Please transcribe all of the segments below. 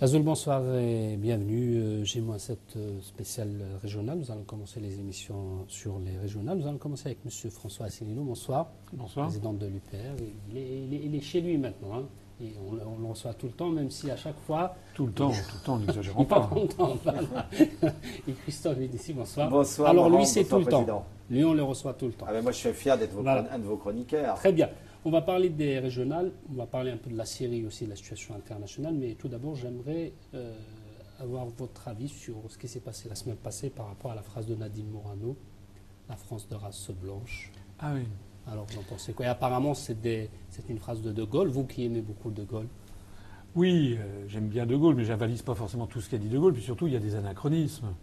Azul, bonsoir et bienvenue. J'ai moi cette spéciale régionale. Nous allons commencer les émissions sur les régionales. Nous allons commencer avec M. François Asselineau. Bonsoir. Bonsoir. Président de l'UPR. Il est chez lui maintenant. Hein. Et on le reçoit tout le temps, même si à chaque fois. Tout le temps, n'exagérons pas. Tout le temps, voilà. Et Christophe est ici. Bonsoir. Bonsoir. Alors Laurent, lui, c'est tout le président. temps. Lui, on le reçoit tout le temps. Ah ben moi, je suis fier d'être Voilà. un de vos chroniqueurs. Très bien. On va parler des régionales, on va parler un peu de la Syrie aussi, de la situation internationale, mais tout d'abord, j'aimerais avoir votre avis sur ce qui s'est passé la semaine passée par rapport à la phrase de Nadine Morano, la France de race blanche. Ah oui. Alors, vous en pensez quoi? Et apparemment, c'est une phrase de De Gaulle, vous qui aimez beaucoup De Gaulle. Oui, j'aime bien De Gaulle, mais j'avalise pas forcément tout ce qu'a dit De Gaulle, puis surtout, il y a des anachronismes.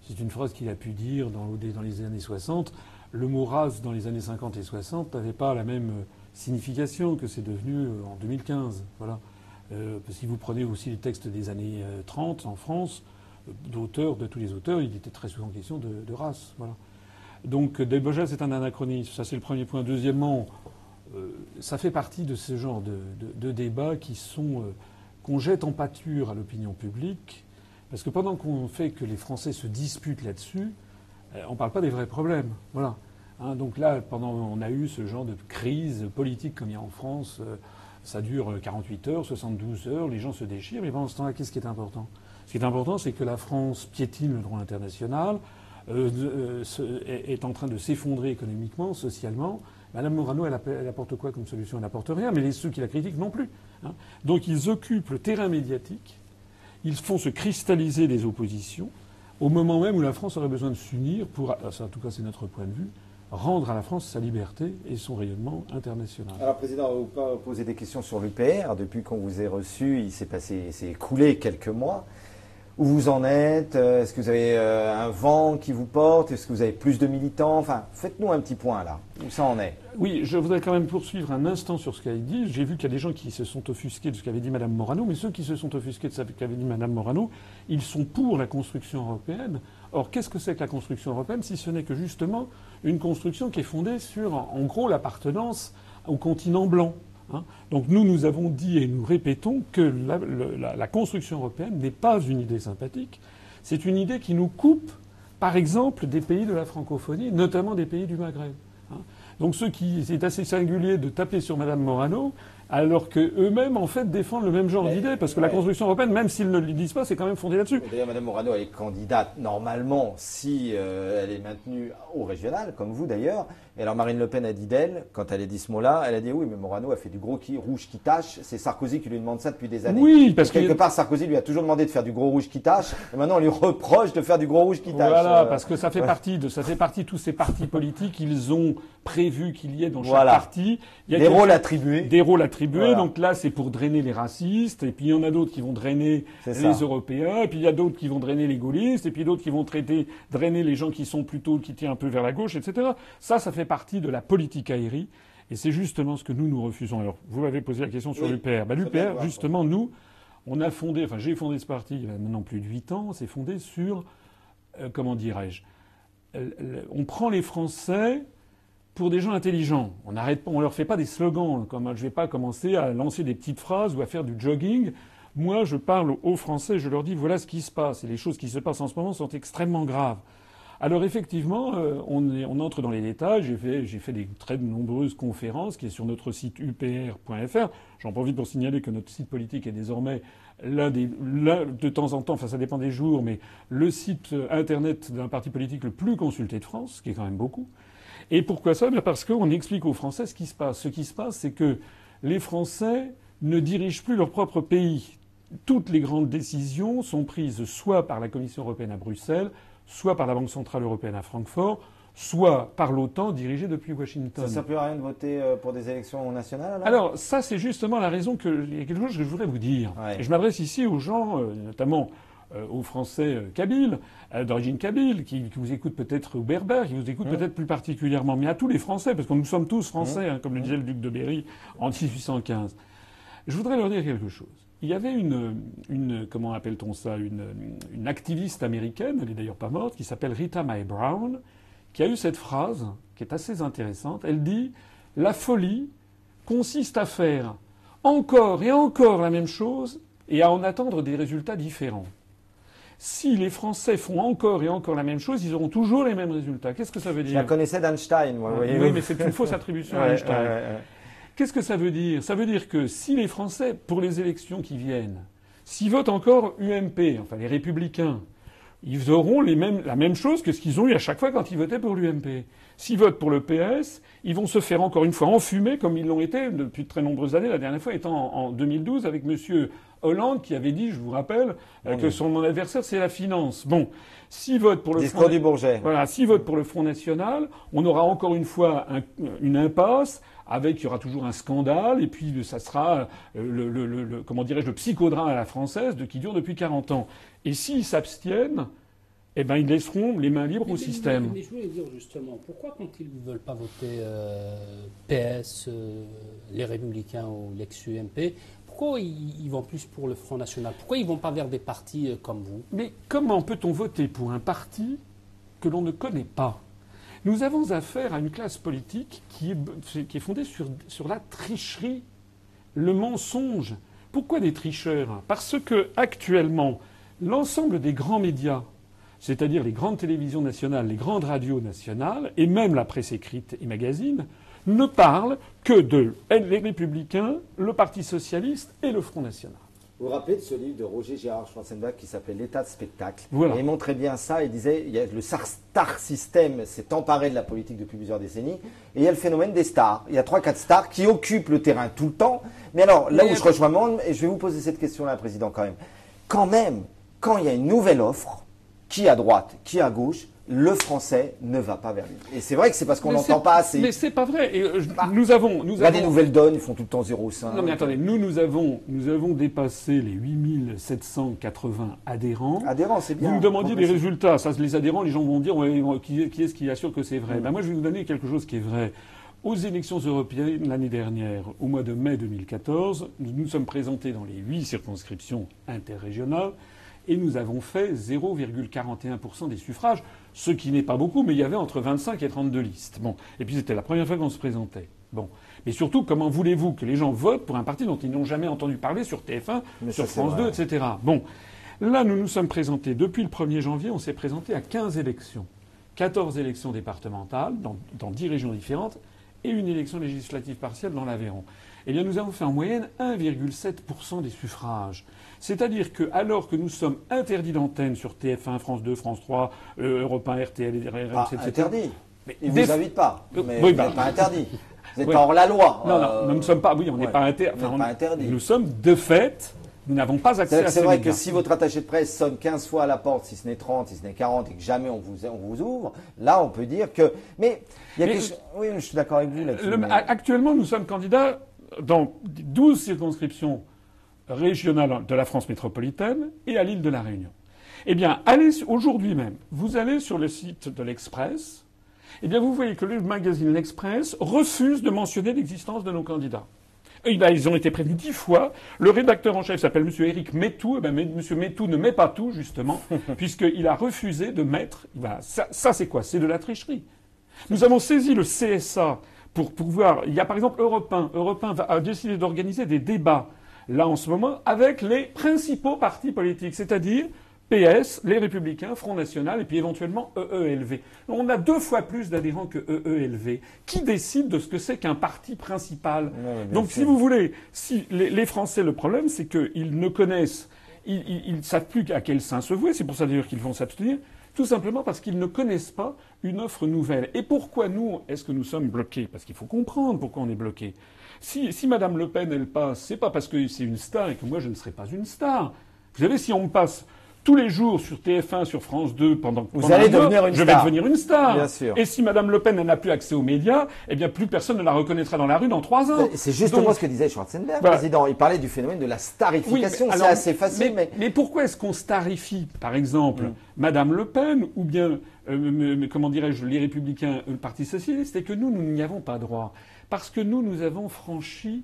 C'est une phrase qu'il a pu dire dans les années 60. Le mot race dans les années 50 et 60 n'avait pas la même signification que c'est devenu en 2015. Voilà. Si vous prenez aussi les textes des années 30 en France, de tous les auteurs, il était très souvent question de race. Voilà. Donc déjà, c'est un anachronisme. Ça, c'est le premier point. Deuxièmement, ça fait partie de ce genre de débats qu'on jette en pâture à l'opinion publique, parce que pendant qu'on fait que les Français se disputent là-dessus, on ne parle pas des vrais problèmes. Voilà. Hein, donc là, on a eu ce genre de crise politique comme il y a en France. Ça dure 48 heures, 72 heures, les gens se déchirent. Mais pendant ce temps-là, qu'est-ce qui est important? Ce qui est important, c'est que la France piétine le droit international, est en train de s'effondrer économiquement, socialement. Madame Morano, elle apporte quoi comme solution? Elle n'apporte rien, mais ceux qui la critiquent non plus. Hein. Donc ils occupent le terrain médiatique, ils font se cristalliser les oppositions, au moment même où la France aurait besoin de s'unir pour, ça, en tout cas c'est notre point de vue, rendre à la France sa liberté et son rayonnement international. Alors, Président, on va vous poser des questions sur l'UPR. Depuis qu'on vous ait reçu, il s'est écoulé quelques mois. Où vous en êtes? Est-ce que vous avez un vent qui vous porte? Est-ce que vous avez plus de militants? Enfin, faites-nous un petit point là. Où ça en est? Oui, je voudrais quand même poursuivre un instant sur ce qu'elle dit. J'ai vu qu'il y a des gens qui se sont offusqués de ce qu'avait dit Mme Morano, mais ceux qui se sont offusqués de ce qu'avait dit Mme Morano, ils sont pour la construction européenne. Or, qu'est-ce que c'est que la construction européenne si ce n'est que justement une construction qui est fondée sur, en gros, l'appartenance au continent blanc? Hein. Donc nous avons dit et nous répétons que la construction européenne n'est pas une idée sympathique. C'est une idée qui nous coupe, par exemple, des pays de la francophonie, notamment des pays du Maghreb. Hein. Donc c'est assez singulier de taper sur Mme Morano, alors qu'eux-mêmes, en fait, défendent le même genre d'idée. Parce que la construction européenne, même s'ils ne le disent pas, c'est quand même fondé là-dessus. D'ailleurs, Mme Morano, elle est candidate, normalement, si elle est maintenue au régional, comme vous d'ailleurs. Et alors, Marine Le Pen a dit d'elle, quand elle a dit ce mot-là, elle a dit oui, mais Morano a fait du gros rouge qui tache. C'est Sarkozy qui lui demande ça depuis des années. Oui, parce que quelque part, Sarkozy lui a toujours demandé de faire du gros rouge qui tache. Et maintenant, on lui reproche de faire du gros rouge qui tache. Voilà, parce que ça fait partie de tous ces partis politiques. Ils ont prévu qu'il y ait dans chaque parti des rôles attribués. Des rôles attribués. Voilà. Donc là, c'est pour drainer les racistes. Et puis il y en a d'autres qui vont drainer les Européens. Et puis il y a d'autres qui vont drainer les gaullistes. Et puis d'autres qui vont drainer les gens qui tiennent un peu vers la gauche, etc. Ça fait partie de la politique aérie. Et c'est justement ce que nous refusons. Alors, vous m'avez posé la question sur l'UPR. L'UPR, justement, j'ai fondé ce parti il y a maintenant plus de 8 ans. C'est fondé sur, comment dirais-je, on prend les Français pour des gens intelligents. On leur fait pas des slogans. Je vais pas commencer à lancer des petites phrases ou à faire du jogging. Moi, je parle aux Français, je leur dis voilà ce qui se passe. Et les choses qui se passent en ce moment sont extrêmement graves. Alors effectivement, on entre dans les détails. J'ai fait des très nombreuses conférences qui est sur notre site upr.fr. J'en profite pour signaler que notre site politique est désormais de temps en temps, enfin ça dépend des jours, mais le site internet d'un parti politique le plus consulté de France, ce qui est quand même beaucoup. Et pourquoi ça? Parce qu'on explique aux Français ce qui se passe. Ce qui se passe, c'est que les Français ne dirigent plus leur propre pays. Toutes les grandes décisions sont prises soit par la Commission européenne à Bruxelles, soit par la Banque centrale européenne à Francfort, soit par l'OTAN dirigée depuis Washington. Ça ne sert plus à rien de voter pour des élections nationales alors ça, c'est justement la raison il y a quelque chose que je voudrais vous dire. Ouais. Et je m'adresse ici aux gens, notamment aux Français kabyles, d'origine kabyle, qui vous écoutent peut-être, ou berbères, qui vous écoutent peut-être plus particulièrement, mais à tous les Français, parce que nous sommes tous Français, comme le disait le duc de Berry en 1815. Je voudrais leur dire quelque chose. Il y avait comment appelle-t-on ça, une activiste américaine, elle est d'ailleurs pas morte, qui s'appelle Rita Mae Brown, qui a eu cette phrase, qui est assez intéressante. Elle dit « La folie consiste à faire encore et encore la même chose et à en attendre des résultats différents. Si les Français font encore et encore la même chose, ils auront toujours les mêmes résultats. Qu'est-ce que ça veut dire? Je la connaissais d'Einstein, moi. Oui, mais c'est une fausse attribution à Einstein. Qu'est-ce que ça veut dire? Ça veut dire que si les Français, pour les élections qui viennent, s'ils votent encore UMP, enfin les Républicains, ils auront la même chose que ce qu'ils ont eu à chaque fois quand ils votaient pour l'UMP. S'ils votent pour le PS, ils vont se faire encore une fois enfumer comme ils l'ont été depuis de très nombreuses années. La dernière fois étant en 2012 avec monsieur Hollande qui avait dit, je vous rappelle, que son adversaire c'est la finance. Bon, s'ils votent pour le Discours du Bourget. Voilà, s'ils votent pour le Front National, on aura encore une fois une impasse. Il y aura toujours un scandale, et puis ça sera comment dirais-je, le psychodrame à la française qui dure depuis 40 ans. Et s'ils s'abstiennent, eh ben ils laisseront les mains libres au système. Mais je voulais dire justement, pourquoi quand ils ne veulent pas voter PS, les Républicains ou l'ex-UMP, pourquoi ils vont plus pour le Front National? Pourquoi ils ne vont pas vers des partis comme vous? Mais comment peut-on voter pour un parti que l'on ne connaît pas? Nous avons affaire à une classe politique qui est fondée sur la tricherie, le mensonge. Pourquoi des tricheurs? Parce que actuellement, l'ensemble des grands médias, c'est-à-dire les grandes télévisions nationales, les grandes radios nationales, et même la presse écrite et magazine, ne parlent que de les Républicains, le Parti socialiste et le Front National. Vous vous rappelez de ce livre de Roger Gérard Schwarzenbach qui s'appelait L'état de spectacle? Voilà. Et il montrait bien ça. Il disait le star system s'est emparé de la politique depuis plusieurs décennies. Et il y a le phénomène des stars. Il y a 3-4 stars qui occupent le terrain tout le temps. Mais alors, là où je rejoins Monde, et je vais vous poser cette question-là, Président, quand même, quand il y a une nouvelle offre, qui à droite, qui à gauche, le français ne va pas vers lui. Et c'est vrai que c'est parce qu'on n'entend pas assez. Mais c'est pas vrai. Et, nous avons des nouvelles donnes, ils font tout le temps 0,5. Non mais attendez, nous avons dépassé les 8780 adhérents. Adhérents, c'est bien. Vous me demandiez des résultats. Ça, les adhérents, les gens vont dire qui est-ce qui assure que c'est vrai? Ben moi, je vais vous donner quelque chose qui est vrai. Aux élections européennes l'année dernière, au mois de mai 2014, nous nous sommes présentés dans les 8 circonscriptions interrégionales. Et nous avons fait 0,41% des suffrages, ce qui n'est pas beaucoup, mais il y avait entre 25 et 32 listes. Bon. Et puis c'était la première fois qu'on se présentait. Bon. Mais surtout, comment voulez-vous que les gens votent pour un parti dont ils n'ont jamais entendu parler sur TF1, sur France 2, etc. Bon. Là, nous nous sommes présentés, depuis le 1er janvier, on s'est présenté à 15 élections. 14 élections départementales, dans 10 régions différentes, et une élection législative partielle dans l'Aveyron. Eh bien, nous avons fait en moyenne 1,7% des suffrages. C'est-à-dire que, alors que nous sommes interdits d'antenne sur TF1, France 2, France 3, Europe 1, RTL, RMC, etc. Interdit. Ils ne vous invitent pas. Mais oui, vous n'êtes pas interdit. Vous n'êtes pas hors la loi. Non, nous ne sommes pas. Oui, on n'est pas interdit. Nous sommes de fait. Nous n'avons pas accès à ces C'est vrai médias. que si votre attaché de presse sonne 15 fois à la porte, si ce n'est 30, si ce n'est 40, et que jamais on vous ouvre, là, on peut dire que. Mais il y a quelque chose. Oui, je suis d'accord avec vous là-dessus. Actuellement, nous sommes candidats dans 12 circonscriptions régionales de la France métropolitaine et à l'île de la Réunion. Eh bien, aujourd'hui même, vous allez sur le site de l'Express, eh bien, vous voyez que le magazine L'Express refuse de mentionner l'existence de nos candidats. Et ben, ils ont été prévenus 10 fois. Le rédacteur en chef s'appelle M. Éric Métou. Eh ben, M. Métou ne met pas tout, justement, puisqu'il a refusé de mettre. Ben, ça c'est quoi? C'est de la tricherie. Nous avons saisi le CSA pour pouvoir. Il y a par exemple Europe 1. Europe 1 a décidé d'organiser des débats, là en ce moment, avec les principaux partis politiques, c'est-à-dire PS, les Républicains, Front National et puis éventuellement EELV. On a 2 fois plus d'adhérents que EELV. Qui décide de ce que c'est qu'un parti principal? Donc si vous voulez, si les Français, le problème c'est qu'ils ne connaissent, ils ne savent plus à quel sein se vouer, c'est pour ça d'ailleurs qu'ils vont s'abstenir, tout simplement parce qu'ils ne connaissent pas une offre nouvelle. Et pourquoi nous, est-ce que nous sommes bloqués? Parce qu'il faut comprendre pourquoi on est bloqués. Si Madame Le Pen, elle passe, c'est pas parce que c'est une star et que moi je ne serai pas une star. Vous savez, si on me passe tous les jours sur TF1, sur France 2, vous allez devenir une star. Je vais devenir une star. Bien sûr. Et si Madame Le Pen n'a plus accès aux médias, eh bien plus personne ne la reconnaîtra dans la rue dans 3 ans. C'est justement ce que disait Schwarzenberg, président. Il parlait du phénomène de la starification. Oui, c'est assez facile. Mais pourquoi est-ce qu'on starifie, par exemple, Madame Le Pen ou bien, comment dirais-je, les Républicains, le Parti socialiste, et que nous n'y avons pas droit. Parce que nous avons franchi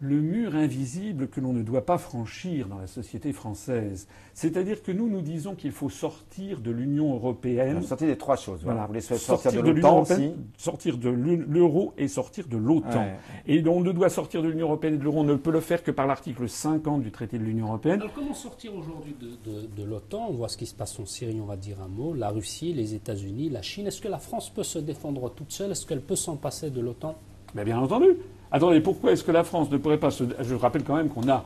le mur invisible que l'on ne doit pas franchir dans la société française. C'est-à-dire que nous disons qu'il faut sortir de l'Union européenne. Sortir des trois choses. Voilà. Vous voulez sortir de l'OTAN aussi. Sortir de l'euro et sortir de l'OTAN. Ouais. Et on ne doit sortir de l'Union européenne et de l'euro. On ne peut le faire que par l'article 50 du traité de l'Union européenne. Alors comment sortir aujourd'hui de l'OTAN? On voit ce qui se passe en Syrie, on va dire un mot. La Russie, les États-Unis, la Chine. Est-ce que la France peut se défendre toute seule? Est-ce qu'elle peut s'en passer de l'OTAN? Ben bien entendu. Attendez, pourquoi est-ce que la France ne pourrait pas se... Je rappelle quand même qu'on a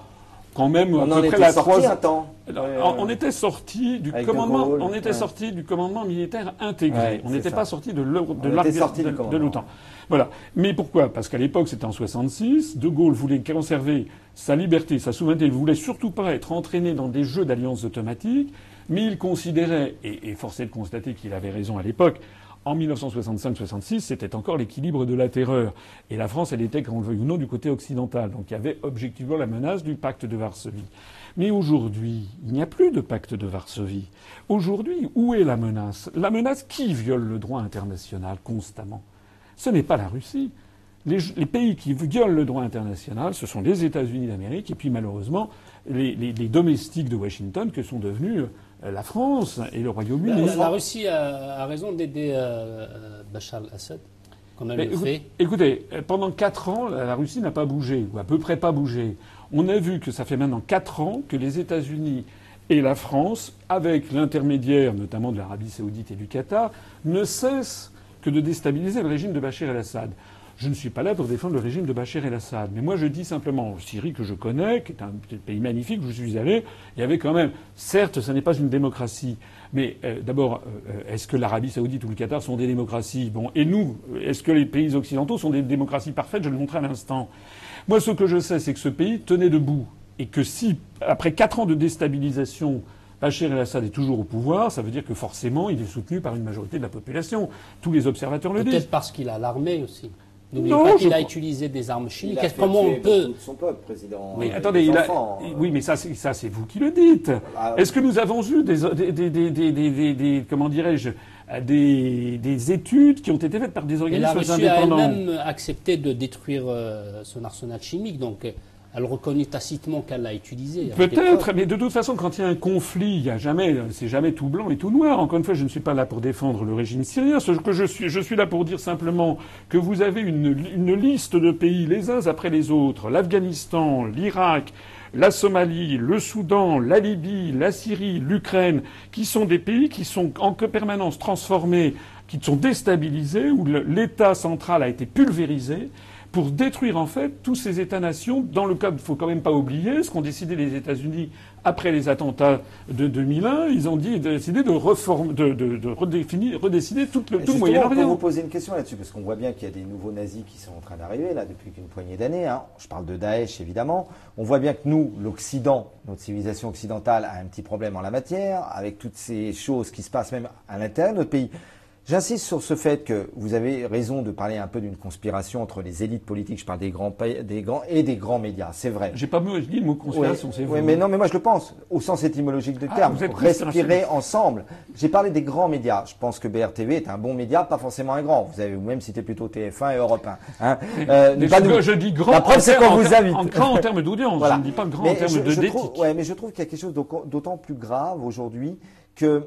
quand même on à peu près la sorti un temps. On était sorti du commandement, on était sorti du commandement militaire intégré. Ouais, on n'était pas sorti de de l'OTAN. Voilà. Mais pourquoi? Parce qu'à l'époque, c'était en 66. De Gaulle voulait conserver sa liberté, sa souveraineté. Il voulait surtout pas être entraîné dans des jeux d'alliances automatiques. Mais il considérait, et force est de constater qu'il avait raison à l'époque, en 1965-66, c'était encore l'équilibre de la terreur. Et la France, elle était, qu'on le veuille ou non, du côté occidental. Donc il y avait objectivement la menace du pacte de Varsovie. Mais aujourd'hui, il n'y a plus de pacte de Varsovie. Aujourd'hui, où est la menace? La menace, qui viole le droit international constamment? Ce n'est pas la Russie. Les pays qui violent le droit international, ce sont les États-Unis d'Amérique et puis malheureusement les domestiques de Washington que sont devenus la France et le Royaume-Uni. La Russie a raison d'aider Bachar al-Assad, comme elle le fait. Écoutez, pendant 4 ans, la Russie n'a pas bougé, ou à peu près pas bougé. On a vu que ça fait maintenant 4 ans que les États-Unis et la France, avec l'intermédiaire notamment de l'Arabie saoudite et du Qatar, ne cessent que de déstabiliser le régime de Bachar el-Assad. Je ne suis pas là pour défendre le régime de Bachar el-Assad. Mais moi, je dis simplement, en Syrie, que je où est un pays magnifique, où je suis allé, il y avait quand même, certes, ce n'est pas une démocratie, mais d'abord, est-ce que l'Arabie saoudite ou le Qatar sont des démocraties? Bon, et nous, est-ce que les pays occidentaux sont des démocraties parfaites? Je le montrerai à l'instant. Moi, ce que je sais, c'est que ce pays tenait debout. Et que si, après 4 ans de déstabilisation, Bachar el-Assad est toujours au pouvoir, ça veut dire que forcément, il est soutenu par une majorité de la population. Tous les observateurs le disent. Peut-être parce qu'il a l'armée aussi. N'oubliez pas qu'il a utilisé des armes chimiques. Comment on peut... son peuple, président. Oui, attendez, oui, mais ça, c'est vous qui le dites. Est-ce que nous avons eu comment dirais-je, des études qui ont été faites par des organismes indépendants? Et la Russie a elle-même accepté de détruire son arsenal chimique, donc elle reconnaît tacitement qu'elle l'a utilisé. Peut-être, mais de toute façon, quand il y a un conflit, c'est jamais tout blanc et tout noir. Encore une fois, je ne suis pas là pour défendre le régime syrien. Ce que je suis là pour dire simplement que vous avez une liste de pays, les uns après les autres, l'Afghanistan, l'Irak, la Somalie, le Soudan, la Libye, la Syrie, l'Ukraine, qui sont des pays qui sont en permanence transformés, qui sont déstabilisés, où l'État central a été pulvérisé, pour détruire en fait tous ces États-nations. Dans le cas, il faut quand même pas oublier ce qu'ont décidé les États-Unis après les attentats de 2001. Ils ont décidé de redécider tout le Moyen-Orient. Je peux vous poser une question là-dessus, parce qu'on voit bien qu'il y a des nouveaux nazis qui sont en train d'arriver là depuis une poignée d'années. Hein. Je parle de Daesh évidemment. On voit bien que nous, l'Occident, notre civilisation occidentale, a un petit problème en la matière, avec toutes ces choses qui se passent même à l'intérieur de notre pays. J'insiste sur ce fait que vous avez raison de parler un peu d'une conspiration entre les élites politiques. Je parle des grands et des grands médias. C'est vrai. J'ai pas dit le mot conspiration, c'est vous. Oui, mais non, mais moi je le pense au sens étymologique du terme. Respirer ensemble. J'ai parlé des grands médias. Je pense que BRTV est un bon média, pas forcément un grand. Vous avez vous-même cité plutôt TF1 et Europe 1. Hein. Je dis grand. La preuve, c'est qu'on vous invite. Grand en termes d'audience. Voilà. Je ne dis pas grand en termes d'éthique. Mais je trouve qu'il y a quelque chose d'autant plus grave aujourd'hui que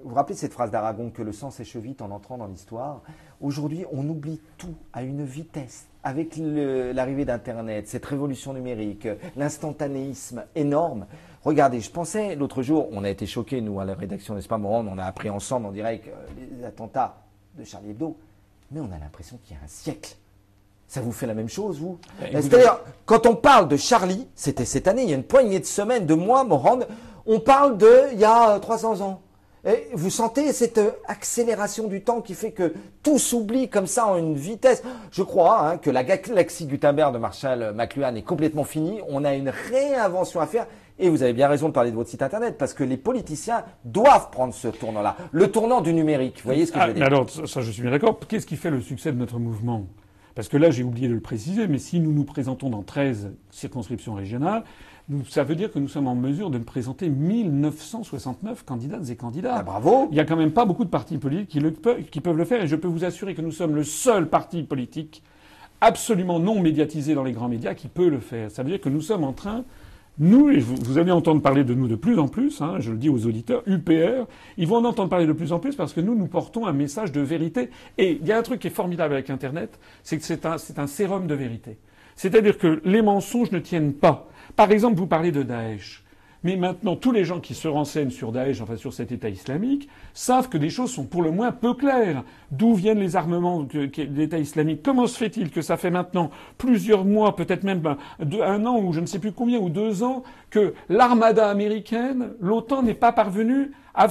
vous vous rappelez cette phrase d'Aragon, que le sang sèche vite en entrant dans l'histoire. Aujourd'hui, on oublie tout à une vitesse. Avec l'arrivée d'Internet, cette révolution numérique, l'instantanéisme énorme. Regardez, je pensais l'autre jour, on a été choqués, nous, à la rédaction, n'est-ce pas, Morand, on a appris ensemble en direct les attentats de Charlie Hebdo. Mais on a l'impression qu'il y a un siècle. Ça vous fait la même chose, vous? C'est-à-dire, quand on parle de Charlie, c'était cette année, il y a une poignée de semaines, de mois, Morand, on parle il y a 300 ans. Et vous sentez cette accélération du temps qui fait que tout s'oublie comme ça en une vitesse. Je crois que la galaxie Gutenberg de Marshall McLuhan est complètement finie. On a une réinvention à faire. Et vous avez bien raison de parler de votre site internet, parce que les politiciens doivent prendre ce tournant-là, le tournant du numérique. Vous voyez ce que je veux dire? Alors, ça, je suis bien d'accord. Qu'est-ce qui fait le succès de notre mouvement? Parce que là, j'ai oublié de le préciser, mais si nous nous présentons dans 13 circonscriptions régionales, ça veut dire que nous sommes en mesure de présenter 1969 candidates et candidats. Ah, bravo! Il n'y a quand même pas beaucoup de partis politiques qui peuvent le faire, et je peux vous assurer que nous sommes le seul parti politique absolument non médiatisé dans les grands médias qui peut le faire. Ça veut dire que nous sommes en train, nous, et vous allez entendre parler de nous de plus en plus, hein, je le dis aux auditeurs, UPR, ils vont en entendre parler de plus en plus parce que nous portons un message de vérité. Et il y a un truc qui est formidable avec Internet, c'est que c'est un sérum de vérité. C'est-à-dire que les mensonges ne tiennent pas. Par exemple, vous parlez de Daesh. Mais maintenant, tous les gens qui se renseignent sur Daesh, enfin sur cet État islamique, savent que des choses sont pour le moins peu claires. D'où viennent les armements de l'État islamique? Comment se fait-il que ça fait maintenant plusieurs mois, peut-être même un an ou je ne sais plus combien, ou 2 ans, que l'armada américaine, l'OTAN n'est pas parvenue à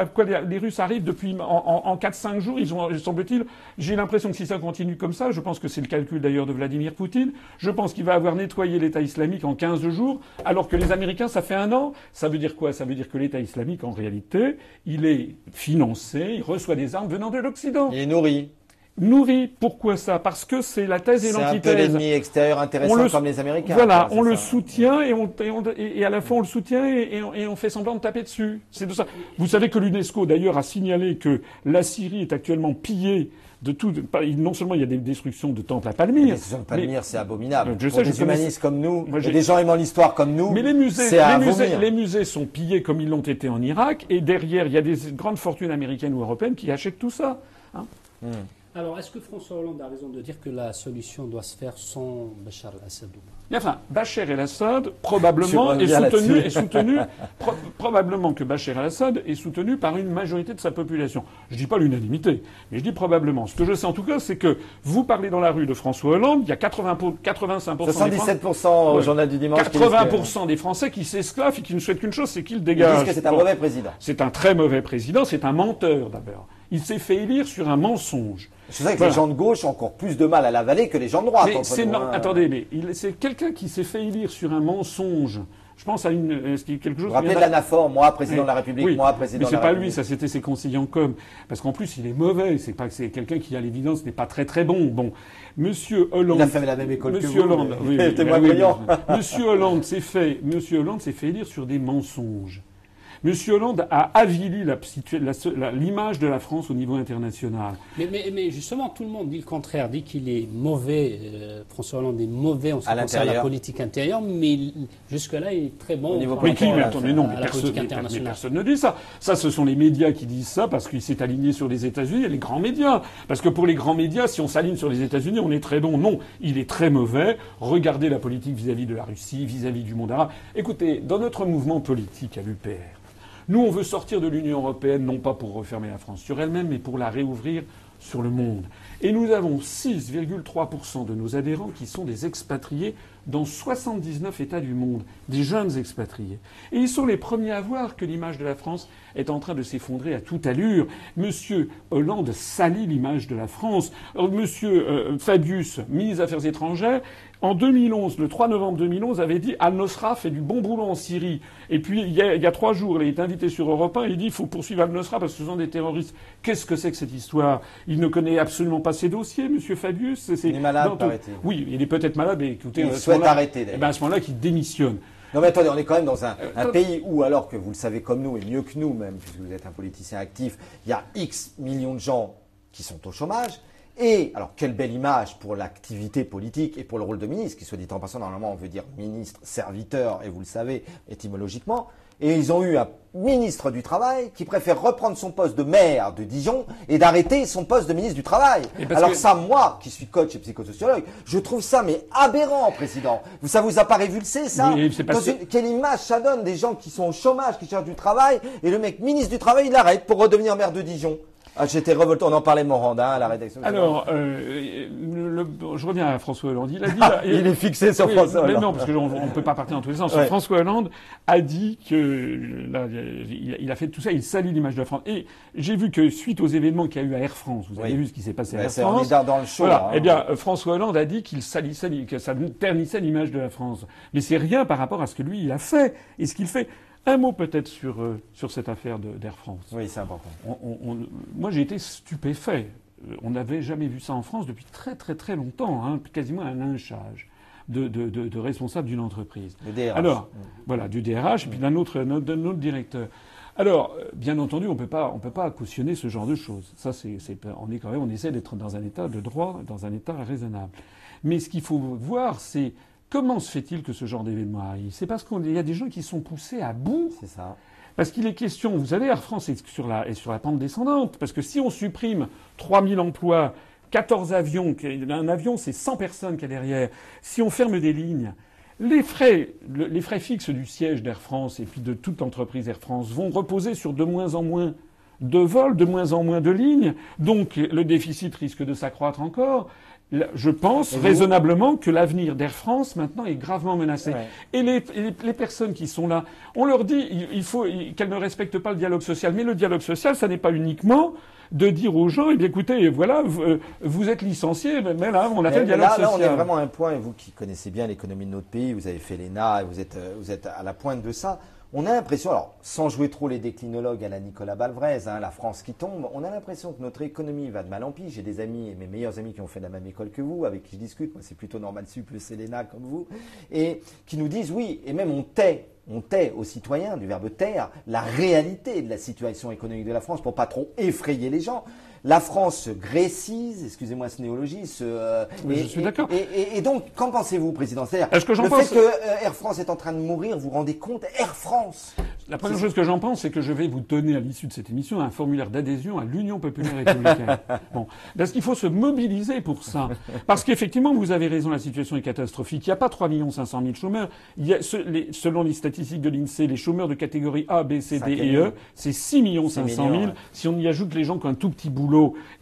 quoi les Russes arrivent depuis en 4-5 jours, semble-t-il, j'ai l'impression que si ça continue comme ça, je pense que c'est le calcul d'ailleurs de Vladimir Poutine, je pense qu'il va avoir nettoyé l'État islamique en 15 jours, alors que les Américains, ça fait 1 an. Ça veut dire quoi? Ça veut dire que l'État islamique, en réalité, il est financé, il reçoit des armes venant de l'Occident. Il est nourri. Nourri. Pourquoi ça? Parce que c'est la thèse et l'antithèse. C'est un peu l'ennemi extérieur intéressant comme les Américains. Voilà, on le soutient et à la fois on le soutient et on fait semblant de taper dessus. C'est de ça. Vous savez que l'UNESCO d'ailleurs a signalé que la Syrie est actuellement pillée de tout. Non seulement il y a des destructions de temples à Palmyre. Les destructions de Palmyre, c'est abominable. Je Pour sais, des humanistes comme nous, et des gens aimant l'histoire comme nous, mais les musées sont pillés comme ils l'ont été en Irak, et derrière il y a des grandes fortunes américaines ou européennes qui achètent tout ça. Hein. Alors, est-ce que François Hollande a raison de dire que la solution doit se faire sans Bachar el-Assad? Enfin, Bachar el-Assad probablement probablement que Bachar el-Assad est soutenu par une majorité de sa population. Je dis pas l'unanimité, mais je dis probablement. Ce que je sais en tout cas, c'est que vous parlez dans la rue de François Hollande, il y a 85% 77% au journal du dimanche. 80% des Français qui s'esclaffent et qui ne souhaitent qu'une chose, c'est qu'il dégage. Ils disent que c'est un mauvais président. C'est un très mauvais président, c'est un menteur d'abord. Il s'est fait élire sur un mensonge. C'est vrai que les gens de gauche ont encore plus de mal à l'avaler que les gens de droite. Attendez, mais c'est quelqu'un qui s'est fait élire sur un mensonge. Je pense à quelque chose. Vous vous rappelez de l'anaphore, moi, président de la République, oui, moi, président de la République. Mais c'est pas lui, ça, c'était ses conseillers en com. Parce qu'en plus, il est mauvais. C'est pas que c'est quelqu'un qui, à l'évidence, n'est pas très très bon. Bon. Monsieur Hollande. Il a fait la même école que vous. Hollande. Monsieur Hollande s'est fait élire sur des mensonges. Monsieur Hollande a avili l'image de la France au niveau international. Mais justement, tout le monde dit le contraire, dit qu'il est mauvais. François Hollande est mauvais en ce qui concerne la politique intérieure, mais jusque-là, il est très bon au niveau politique internationale. Personne ne dit ça. Ça, ce sont les médias qui disent ça parce qu'il s'est aligné sur les États-Unis et les grands médias. Parce que pour les grands médias, si on s'aligne sur les États-Unis, on est très bon. Non, il est très mauvais. Regardez la politique vis-à-vis de la Russie, vis-à-vis du monde arabe. Écoutez, dans notre mouvement politique à l'UPR, nous, on veut sortir de l'Union européenne, non pas pour refermer la France sur elle-même, mais pour la réouvrir sur le monde. Et nous avons 6,3% de nos adhérents qui sont des expatriés dans 79 États du monde, des jeunes expatriés. Et ils sont les premiers à voir que l'image de la France est en train de s'effondrer à toute allure. Monsieur Hollande salit l'image de la France. Monsieur Fabius, ministre des Affaires étrangères, en 2011, le 3 novembre 2011, avait dit « Al-Nosra fait du bon boulot en Syrie ». Et puis, il y a 3 jours, il est invité sur Europe 1, il dit « Il faut poursuivre Al-Nosra parce que ce sont des terroristes ». Qu'est-ce que c'est que cette histoire? Il ne connaît absolument pas ses dossiers, monsieur Fabius. Il est malade, paraît-il. Oui, il est peut-être malade, mais écoutez... Il souhaite arrêter, d'ailleurs. À ce moment-là, qu'il démissionne. Non mais attendez, on est quand même dans un pays où, alors que vous le savez comme nous, et mieux que nous même, puisque vous êtes un politicien actif, il y a X millions de gens qui sont au chômage. Et, alors, quelle belle image pour l'activité politique et pour le rôle de ministre, qui soit dit en passant, normalement, on veut dire ministre, serviteur, et vous le savez, étymologiquement. Et ils ont eu un ministre du Travail qui préfère reprendre son poste de maire de Dijon et d'arrêter son poste de ministre du Travail. Alors ça, moi, qui suis coach et psychosociologue, je trouve ça mais aberrant, président. Ça vous a pas révulsé, ça? Oui, quelle image ça donne des gens qui sont au chômage, qui cherchent du travail, et le mec ministre du Travail, il l'arrête pour redevenir maire de Dijon. Ah, j'étais révolté, on en parlait Morandin à la rédaction. Alors, je reviens à François Hollande. Il a dit, il est fixé sur François Hollande. Mais non, parce que on peut pas partir dans tous les sens. Ouais. François Hollande a dit que là, il a fait tout ça, il salit l'image de la France. Et j'ai vu que suite aux événements qu'il y a eu à Air France, vous avez vu ce qui s'est passé à Air France. C'est dans le show. Voilà. Hein. Eh bien, François Hollande a dit qu'il salissait, que ça ternissait l'image de la France. Mais c'est rien par rapport à ce que lui il a fait et ce qu'il fait. Un mot peut-être sur cette affaire d'Air France. Oui, c'est important. Moi, j'ai été stupéfait. On n'avait jamais vu ça en France depuis très très très lynchage, hein, quasiment un lynchage de responsables d'une entreprise. Le DRH. Alors, voilà, du DRH et puis d'un autre directeur. Alors, bien entendu, on peut pas cautionner ce genre de choses. Ça, on essaie d'être dans un état de droit, dans un état raisonnable. Mais ce qu'il faut voir, c'est comment se fait-il que ce genre d'événement arrive? C'est parce qu'il y a des gens qui sont poussés à bout. C'est ça. Parce qu'il est question, vous savez, Air France est sur la pente descendante. Parce que si on supprime 3000 emplois, 14 avions, un avion, c'est 100 personnes qu'il y a derrière. Si on ferme des lignes, les frais fixes du siège d'Air France et puis de toute entreprise Air France vont reposer sur de moins en moins de vols, de moins en moins de lignes. Donc, le déficit risque de s'accroître encore. Je pense raisonnablement que l'avenir d'Air France maintenant est gravement menacé. Ouais. Et les personnes qui sont là, on leur dit il faut qu'elles ne respectent pas le dialogue social. Mais le dialogue social, ça n'est pas uniquement de dire aux gens, eh bien écoutez, voilà, vous êtes licenciés, mais là, on a fait le dialogue social. Là, on est vraiment à un point, et vous qui connaissez bien l'économie de notre pays, vous avez fait l'ENA, et vous êtes à la pointe de ça. On a l'impression, alors sans jouer trop les déclinologues à la Nicolas Balvrez, la France qui tombe, on a l'impression que notre économie va de mal en pis. J'ai des amis, mes meilleurs amis qui ont fait la même école que vous, avec qui je discute, moi c'est plutôt Normal Sup, le Céléna comme vous, et qui nous disent oui, et même on tait aux citoyens, du verbe taire, la réalité de la situation économique de la France pour pas trop effrayer les gens. La France se grécise, excusez-moi ce néologisme. Je suis d'accord. Et donc, qu'en pensez-vous, Président? C'est-à-dire, fait que Air France est en train de mourir, vous vous rendez compte? Air France. La première chose que j'en pense, c'est que je vais vous donner à l'issue de cette émission un formulaire d'adhésion à l'Union populaire républicaine. Bon, parce qu'il faut se mobiliser pour ça. Parce qu'effectivement, vous avez raison, la situation est catastrophique. Il n'y a pas 3 500 000 chômeurs. Il y a, selon les statistiques de l'INSEE, les chômeurs de catégorie A, B, C, D et E, c'est 6 500 000. Ouais. Si on y ajoute les gens qui ont un tout petit boulot,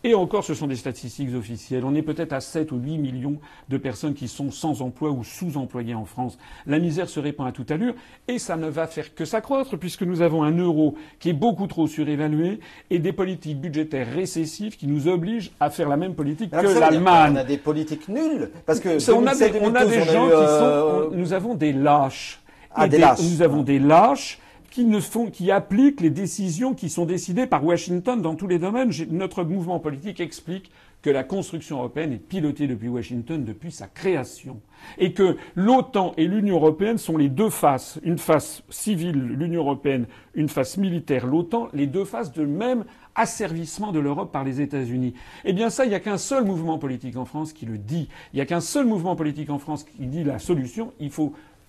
et encore, ce sont des statistiques officielles. On est peut-être à 7 ou 8 millions de personnes qui sont sans emploi ou sous-employées en France. La misère se répand à toute allure et ça ne va faire que s'accroître puisque nous avons un euro qui est beaucoup trop surévalué et des politiques budgétaires récessives qui nous obligent à faire la même politique que l'Allemagne. On a des politiques nulles parce que on a des gens qui sont... Nous avons des lâches. Nous avons des lâches qui appliquent les décisions qui sont décidées par Washington dans tous les domaines. Notre mouvement politique explique que la construction européenne est pilotée depuis Washington depuis sa création. Et que l'OTAN et l'Union européenne sont les deux faces. Une face civile, l'Union européenne, une face militaire, l'OTAN, les deux faces de même asservissement de l'Europe par les États-Unis. Eh bien ça, il n'y a qu'un seul mouvement politique en France qui le dit. Il n'y a qu'un seul mouvement politique en France qui dit la solution,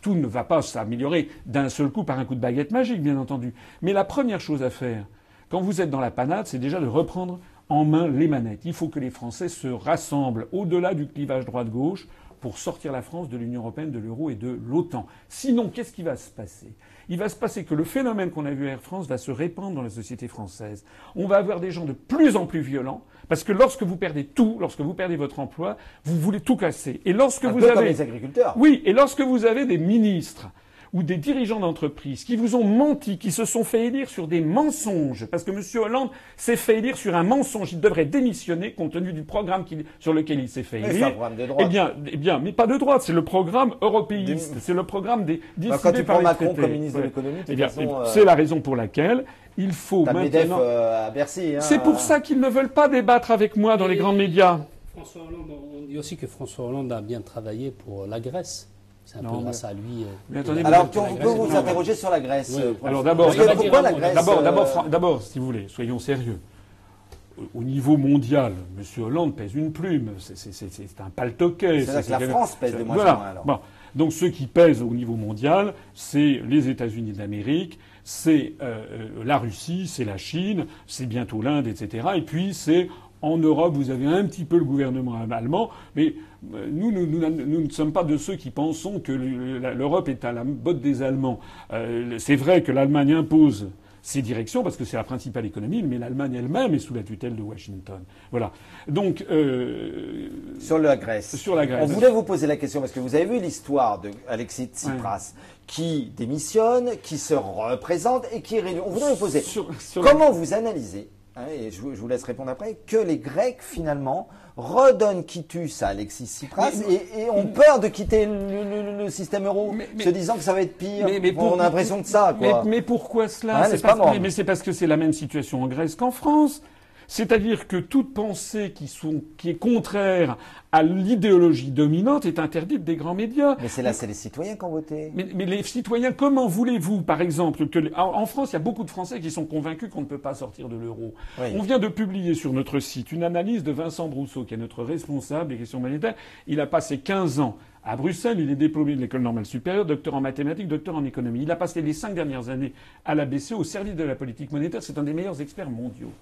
tout ne va pas s'améliorer d'un seul coup par un coup de baguette magique, bien entendu. Mais la première chose à faire, quand vous êtes dans la panade, c'est déjà de reprendre en main les manettes. Il faut que les Français se rassemblent au-delà du clivage droite-gauche pour sortir la France de l'Union européenne, de l'euro et de l'OTAN. Sinon, qu'est-ce qui va se passer? Il va se passer que le phénomène qu'on a vu à Air France va se répandre dans la société française. On va avoir des gens de plus en plus violents, parce que lorsque vous perdez tout, lorsque vous perdez votre emploi, vous voulez tout casser. Et lorsque vous avez... comme les agriculteurs. Oui, et lorsque vous avez des ministres ou des dirigeants d'entreprise qui vous ont menti, qui se sont fait élire sur des mensonges, parce que M. Hollande s'est fait élire sur un mensonge, il devrait démissionner compte tenu du programme sur lequel il s'est fait élire. C'est un programme de droite. Eh bien, mais pas de droite, c'est le programme européiste, c'est le programme décidé quand tu prends par les Macron traités. comme ministre de l'économie, c'est la raison pour laquelle il faut maintenant... MEDEF à Bercy. C'est pour ça qu'ils ne veulent pas débattre avec moi dans les grands médias. François Hollande, on dit aussi que François Hollande a bien travaillé pour la Grèce. C'est un peu grâce à lui. Alors, on peut vous interroger sur la Grèce. Oui. Alors d'abord, pourquoi la Grèce d'abord, si vous voulez, soyons sérieux. Au niveau mondial, M. Hollande pèse une plume. C'est un paltoquet. C'est-à-dire que la France pèse de moins en moins, alors. Bon. Donc ceux qui pèsent au niveau mondial, c'est les États-Unis d'Amérique, c'est la Russie, c'est la Chine, c'est bientôt l'Inde, etc. Et puis c'est... En Europe, vous avez un petit peu le gouvernement allemand, mais nous ne sommes pas de ceux qui pensons que l'Europe est à la botte des Allemands. C'est vrai que l'Allemagne impose ses directions parce que c'est la principale économie, mais l'Allemagne elle-même est sous la tutelle de Washington. Voilà. Donc sur la Grèce. On voulait vous poser la question parce que vous avez vu l'histoire de Alexis Tsipras qui démissionne, qui se représente et qui est réélu. On voulait vous poser comment vous analysez, et je vous laisse répondre après, que les Grecs finalement redonnent quitus à Alexis Tsipras et ont peur de quitter le système euro, se disant que ça va être pire. On a l'impression de ça, quoi. Mais pourquoi cela? C'est parce que c'est la même situation en Grèce qu'en France. C'est-à-dire que toute pensée qui est contraire à l'idéologie dominante est interdite des grands médias. Mais c'est les citoyens qui ont voté. Mais les citoyens, comment voulez-vous, par exemple, en France, il y a beaucoup de Français qui sont convaincus qu'on ne peut pas sortir de l'euro. Oui. On vient de publier sur notre site une analyse de Vincent Brousseau, qui est notre responsable des questions monétaires. Il a passé 15 ans à Bruxelles, il est diplômé de l'École normale supérieure, docteur en mathématiques, docteur en économie. Il a passé les 5 dernières années à la BCE au service de la politique monétaire. C'est un des meilleurs experts mondiaux.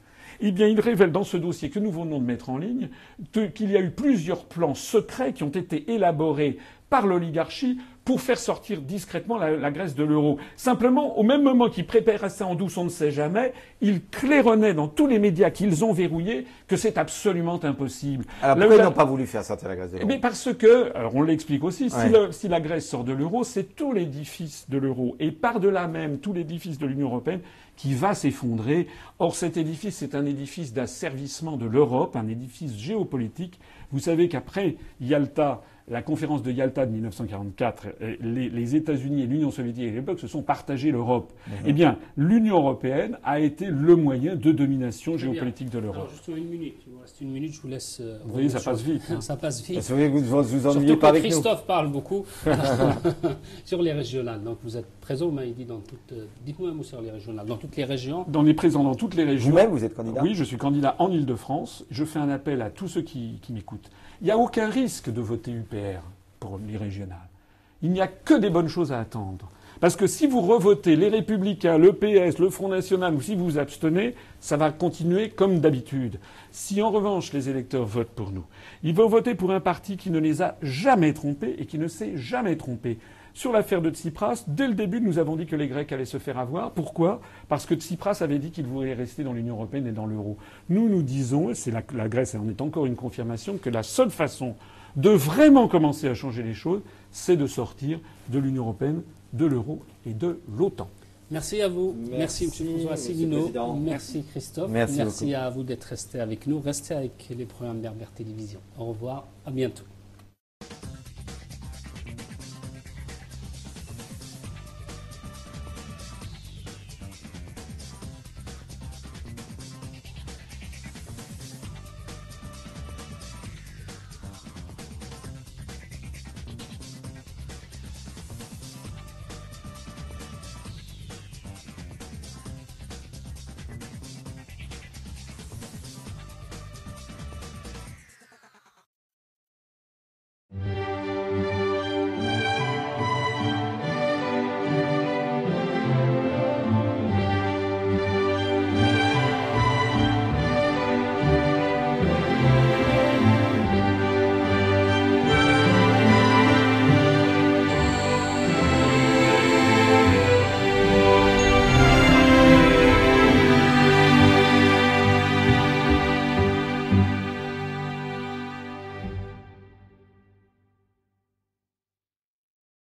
Eh bien, il révèle dans ce dossier que nous venons de mettre en ligne qu'il y a eu plusieurs plans secrets qui ont été élaborés par l'oligarchie pour faire sortir discrètement la Grèce de l'euro. Simplement, au même moment qu'ils préparaient ça en douce, on ne sait jamais, ils claironnaient dans tous les médias qu'ils ont verrouillés que c'est absolument impossible. Alors pourquoi ils n'ont pas voulu faire sortir la Grèce de l'euro? Mais parce que, alors on l'explique aussi, Ouais. si la Grèce sort de l'euro, c'est tout l'édifice de l'euro et par-delà même tout l'édifice de l'Union européenne qui va s'effondrer. Or cet édifice, c'est un édifice d'asservissement de l'Europe, un édifice géopolitique. Vous savez qu'après Yalta, la conférence de Yalta de 1944, les États-Unis et l'Union soviétique à l'époque se sont partagés l'Europe. Eh bien, l'Union européenne a été le moyen de domination géopolitique de l'Europe. Alors, juste une minute. Il vous reste une minute, je vous laisse. Vous voyez, ça passe vite. Hein. Ça passe vite. Parce que vous ennuyez Surtout pas que avec nous. Christophe parle beaucoup sur les régionales. Donc vous êtes présent, vous m'avez dit, dans toutes. Dites-moi un mot sur les régionales. Dans toutes les régions. On est présent dans toutes les régions. Vous-même, vous êtes candidat? Oui, je suis candidat en Île-de-France. Je fais un appel à tous ceux qui m'écoutent. Il n'y a aucun risque de voter UPR pour les régionales. Il n'y a que des bonnes choses à attendre. Parce que si vous revotez les Républicains, le PS, le Front National, ou si vous vous abstenez, ça va continuer comme d'habitude. Si en revanche les électeurs votent pour nous, ils vont voter pour un parti qui ne les a jamais trompés et qui ne s'est jamais trompé. Sur l'affaire de Tsipras, dès le début, nous avons dit que les Grecs allaient se faire avoir. Pourquoi? Parce que Tsipras avait dit qu'il voulait rester dans l'Union européenne et dans l'euro. Nous disons, et c'est la Grèce en est encore une confirmation, que la seule façon de vraiment commencer à changer les choses, c'est de sortir de l'Union européenne, de l'euro et de l'OTAN. Merci à vous. Merci M. François Asselineau. Président. Merci Christophe. Merci beaucoup. À vous d'être resté avec nous. Restez avec les programmes d'Herbert Télévision. Au revoir. À bientôt.